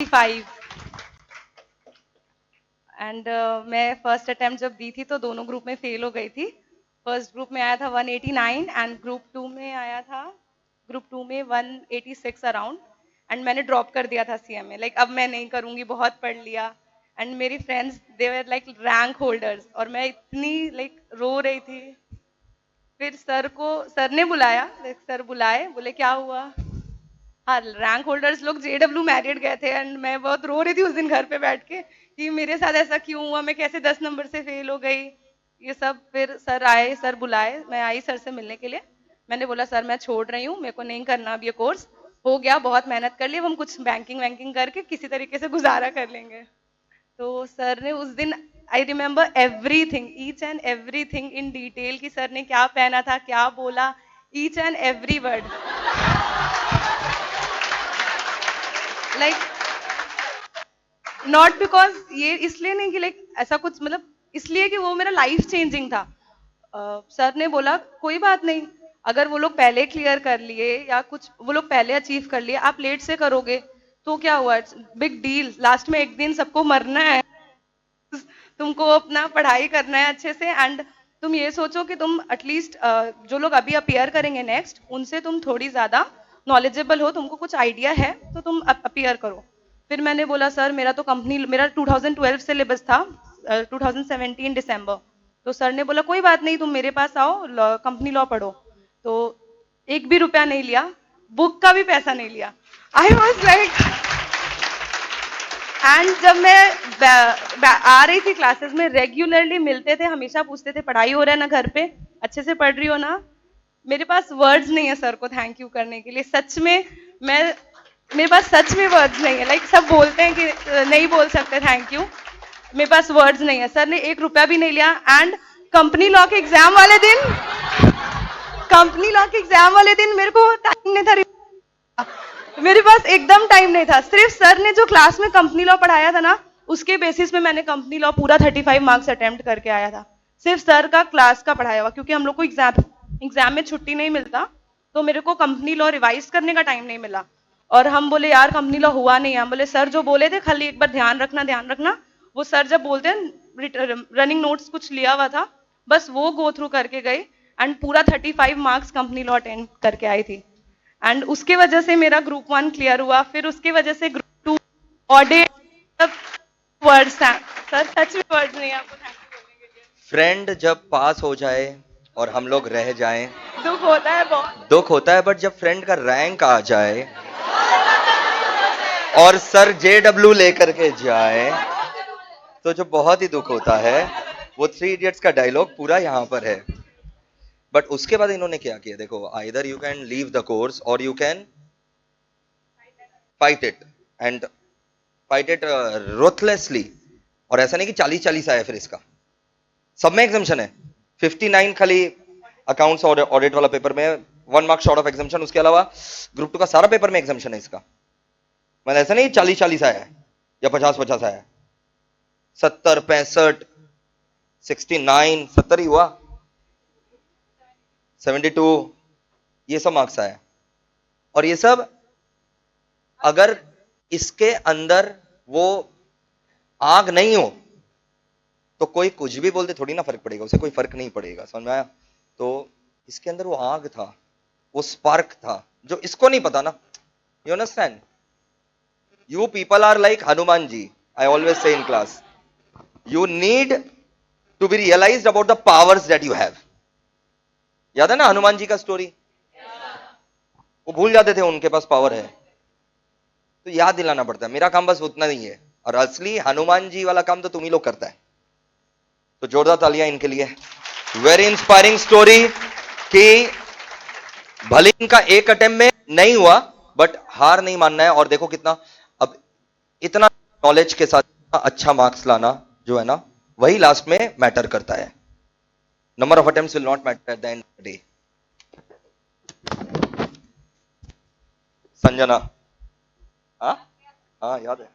5 and मैं first attempt जब दी थी तो दोनों ग्रुप में फेल हो गई थी। फर्स्ट ग्रुप में आया था 189 एंड ग्रुप टू में आया था, ग्रुप टू में 186 अराउंड। एंड मैंने ड्रॉप कर दिया था सीएमए, लाइक अब मैं नहीं करूंगी, बहुत पढ़ लिया। एंड मेरी friends they were like rank holders और मैं इतनी लाइक रो रही थी। फिर सर ने बुलाया, सर बुलाए, बोले क्या हुआ। हाँ, रैंक होल्डर्स लोग जेडब्ल्यू मैरियट गए थे एंड मैं बहुत रो रही थी उस दिन घर पे बैठ के कि मेरे साथ ऐसा क्यों हुआ, मैं कैसे 10 नंबर से फेल हो गई, ये सब। फिर सर आए, सर बुलाए, मैं आई सर से मिलने के लिए। मैंने बोला सर मैं छोड़ रही हूँ, मेरे को नहीं करना अब ये कोर्स, हो गया, बहुत मेहनत कर ली, अब हम कुछ बैंकिंग वैंकिंग करके किसी तरीके से गुजारा कर लेंगे। तो सर ने उस दिन, I remember everything, each and everything in detail, कि सर ने क्या पहना था, क्या बोला, each and every word. Like not because, ये इसलिए नहीं कि लाइक ऐसा कुछ, मतलब इसलिए कि वो मेरा लाइफ चेंजिंग था। सर ने बोला कोई बात नहीं, अगर वो लोग पहले क्लियर कर लिए या कुछ वो लोग पहले अचीव कर लिए, आप लेट से करोगे तो क्या हुआ, बिग डील, लास्ट में एक दिन सबको मरना है, तुमको अपना पढ़ाई करना है अच्छे से। एंड तुम ये सोचो कि तुम एटलीस्ट जो लोग अभी अपियर करेंगे नेक्स्ट, उनसे तुम थोड़ी ज्यादा नॉलेजेबल हो, तुमको कुछ आइडिया है तो तुम अपियर करो। फिर मैंने बोला सर मेरा तो कंपनी, मेरा 2012 सिलेबस था, 2017 दिसंबर। तो सर ने बोला कोई बात नहीं, तुम मेरे पास आओ, कंपनी लॉ पढ़ो। तो एक भी रुपया नहीं लिया, बुक का भी पैसा नहीं लिया। आई वॉज लाइक, एंड जब मैं आ रही थी क्लासेस में, रेगुलरली मिलते थे, हमेशा पूछते थे पढ़ाई हो रहा है ना, घर पे अच्छे से पढ़ रही हो ना। मेरे पास वर्ड्स नहीं है सर को थैंक यू करने के लिए, सच में। मैं, मेरे पास सच में वर्ड्स नहीं है, लाइक सब बोलते हैं कि नहीं बोल सकते थैंक यू, मेरे पास वर्ड्स नहीं है। सर ने एक रुपया भी नहीं लिया। एंड कंपनी लॉ के एग्जाम वाले दिन, कंपनी लॉ के एग्जाम वाले दिन मेरे को टाइम नहीं था, मेरे पास एकदम टाइम नहीं था। सिर्फ सर ने जो क्लास में कंपनी लॉ पढ़ाया था ना, उसके बेसिस पे मैंने कंपनी लॉ पूरा 35 मार्क्स अटेम्प्ट करके आया था, सिर्फ सर का क्लास का पढ़ाया हुआ, क्योंकि हम लोग को एग्जाम में छुट्टी नहीं मिलता, तो मेरे को कंपनी लॉ रिवाइज करने का टाइम नहीं मिला। और हम बोले यार कंपनी लॉ हुआ नहीं है, हम बोले सर जो बोले थे खाली एक बार ध्यान रखना, ध्यान रखना। वो सर जब बोलते हैं, रनिंग नोट्स कुछ लिया हुआ था, बस वो गो थ्रू करके गई। एंड पूरा 35 मार्क्स कंपनी लॉ अटेंड करके आई थी। एंड उसके वजह से मेरा ग्रुप 1 क्लियर हुआ, फिर उसके वजह से ग्रुप 2 ऑडिट, सब वर्ड्स हैं सर, सच में वर्ड्स नहीं है आपको थैंक यू बोलने के लिए। फ्रेंड जब पास हो जाए और हम लोग रह जाएं, दुख होता है बहुत। दुख होता है, बट जब फ्रेंड का रैंक आ जाए और सर जेडब्ल्यू लेकर के जाए, तो जो बहुत ही दुख होता है। वो थ्री इडियट्स का डायलॉग पूरा यहां पर है। बट उसके बाद इन्होंने क्या किया, देखो, either you can leave the course और you can fight it, and fight it ruthlessly. और ऐसा नहीं कि 40-40 आया फिर इसका, सब में एग्जाम्शन है। 59 खाली अकाउंट्स और ऑडिट वाला पेपर में, 1 मार्क शॉर्ट ऑफ एग्जाम्शन, उसके अलावा ग्रुप 2 का सारा पेपर में एग्जाम्शन है इसका। मतलब ऐसा नहीं 40-40 आया है या 50-50 आया है, 70-65, 69, 70 ही हुआ, 72, ये सब मार्क्स आया। और ये सब अगर इसके अंदर वो आग नहीं हो तो कोई कुछ भी बोलते थोड़ी ना फर्क पड़ेगा, उसे कोई फर्क नहीं पड़ेगा, समझ में आया। तो इसके अंदर वो आग था, वो स्पार्क था, जो इसको नहीं पता ना। You understand, you people are like Hanuman ji, I always say in class, you need to be realized about the powers that you have. याद है ना हनुमान जी का स्टोरी, वो भूल जाते थे उनके पास पावर है, तो याद दिलाना पड़ता है। मेरा काम बस उतना ही है, और असली हनुमान जी वाला काम तो तुम ही लोग करता है। तो जोरदार तालियां इनके लिए। वेरी इंस्पायरिंग स्टोरी, कि भले इनका एक अटेम्प्ट में नहीं हुआ, बट हार नहीं मानना है। और देखो कितना, अब इतना नॉलेज के साथ अच्छा मार्क्स लाना जो है ना, वही लास्ट में मैटर करता है। Number of attempts will not matter at the end of the day. Sanjana, हाँ हाँ याद है।